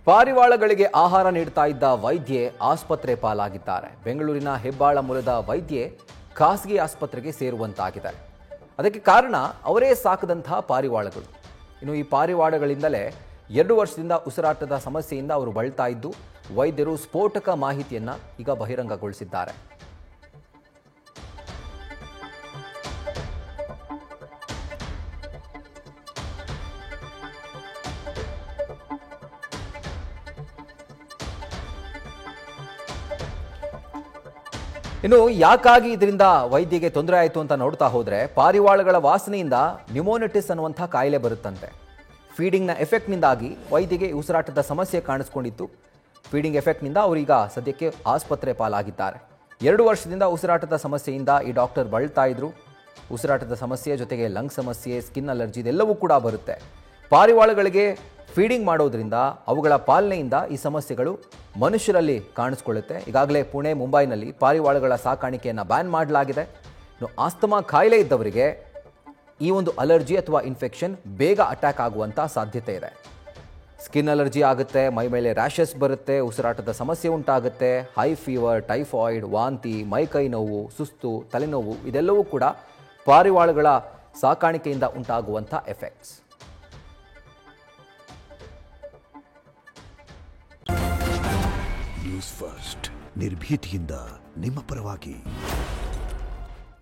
ಪಾರಿವಾಳಗಳಿಗೆ ಆಹಾರ ನೀಡ್ತಾ ಇದ್ದ ವೈದ್ಯೆ ಆಸ್ಪತ್ರೆ ಪಾಲಾಗಿದ್ದಾರೆ. ಬೆಂಗಳೂರಿನ ಹೆಬ್ಬಾಳ ಮೂಲದ ವೈದ್ಯೆ ಖಾಸಗಿ ಆಸ್ಪತ್ರೆಗೆ ಸೇರುವಂತಾಗಿದೆ. ಅದಕ್ಕೆ ಕಾರಣ ಅವರೇ ಸಾಕದಂತಹ ಪಾರಿವಾಳಗಳು. ಇನ್ನು ಈ ಪಾರಿವಾಳಗಳಿಂದಲೇ 2 ವರ್ಷದಿಂದ ಉಸಿರಾಟದ ಸಮಸ್ಯೆಯಿಂದ ಅವರು ಬಳಲ್ತಾ ಇದ್ದು ವೈದ್ಯರು ಸ್ಫೋಟಕ ಮಾಹಿತಿಯನ್ನ ಈಗ ಬಹಿರಂಗಗೊಳಿಸಿದ್ದಾರೆ. ಇನ್ನು ಯಾಕಾಗಿ ಇದರಿಂದ ವೈದ್ಯಗೆ ತೊಂದರೆ ಆಯಿತು ಅಂತ ನೋಡ್ತಾ ಹೋದ್ರೆ ಪಾರಿವಾಳಗಳ ವಾಸನೆಯಿಂದ ನ್ಯೂಮೋನಿಟಿಸ್ ಅನ್ನುವಂಥ ಕಾಯಿಲೆ ಬರುತ್ತಂತೆ. ಫೀಡಿಂಗ್ನ ಎಫೆಕ್ಟ್ನಿಂದಾಗಿ ವೈದ್ಯಗೆ ಉಸಿರಾಟದ ಸಮಸ್ಯೆ ಕಾಣಿಸ್ಕೊಂಡಿತ್ತು. ಫೀಡಿಂಗ್ ಎಫೆಕ್ಟ್ನಿಂದ ಅವರೀಗ ಸದ್ಯಕ್ಕೆ ಆಸ್ಪತ್ರೆ ಪಾಲಾಗಿದ್ದಾರೆ. 2 ವರ್ಷದಿಂದ ಉಸಿರಾಟದ ಸಮಸ್ಯೆಯಿಂದ ಈ ಡಾಕ್ಟರ್ ಬಳಲ್ತಾ ಇದ್ರು. ಉಸಿರಾಟದ ಸಮಸ್ಯೆ ಜೊತೆಗೆ ಲಂಗ್ ಸಮಸ್ಯೆ, ಸ್ಕಿನ್ ಅಲರ್ಜಿ ಇದೆಲ್ಲವೂ ಕೂಡ ಬರುತ್ತೆ. ಪಾರಿವಾಳಗಳಿಗೆ ಫೀಡಿಂಗ್ ಮಾಡೋದ್ರಿಂದ ಅವುಗಳ ಪಾಲನೆಯಿಂದ ಈ ಸಮಸ್ಯೆಗಳು ಮನುಷ್ಯರಲ್ಲಿ ಕಾಣಿಸ್ಕೊಳ್ಳುತ್ತೆ. ಈಗಾಗಲೇ ಪುಣೆ, ಮುಂಬೈನಲ್ಲಿ ಪಾರಿವಾಳಗಳ ಸಾಕಾಣಿಕೆಯನ್ನು ಬ್ಯಾನ್ ಮಾಡಲಾಗಿದೆ. ಇನ್ನು ಆಸ್ತಮಾ ಕಾಯಿಲೆ ಇದ್ದವರಿಗೆ ಈ ಒಂದು ಅಲರ್ಜಿ ಅಥವಾ ಇನ್ಫೆಕ್ಷನ್ ಬೇಗ ಅಟ್ಯಾಕ್ ಆಗುವಂಥ ಸಾಧ್ಯತೆ ಇದೆ. ಸ್ಕಿನ್ ಅಲರ್ಜಿ ಆಗುತ್ತೆ, ಮೈ ಮೇಲೆ ರ್ಯಾಷಸ್ ಬರುತ್ತೆ, ಉಸಿರಾಟದ ಸಮಸ್ಯೆ ಉಂಟಾಗುತ್ತೆ, ಹೈ ಫೀವರ್, ಟೈಫಾಯ್ಡ್, ವಾಂತಿ, ಮೈಕೈ ನೋವು, ಸುಸ್ತು, ತಲೆನೋವು ಇದೆಲ್ಲವೂ ಕೂಡ ಪಾರಿವಾಳಗಳ ಸಾಕಾಣಿಕೆಯಿಂದ ಉಂಟಾಗುವಂಥ ಎಫೆಕ್ಟ್ಸ್. ನ್ಯೂಸ್ ಫಸ್ಟ್ ನಿರ್ಭೀತಿಯಿಂದ ನಿಮ್ಮ ಪರವಾಗಿ.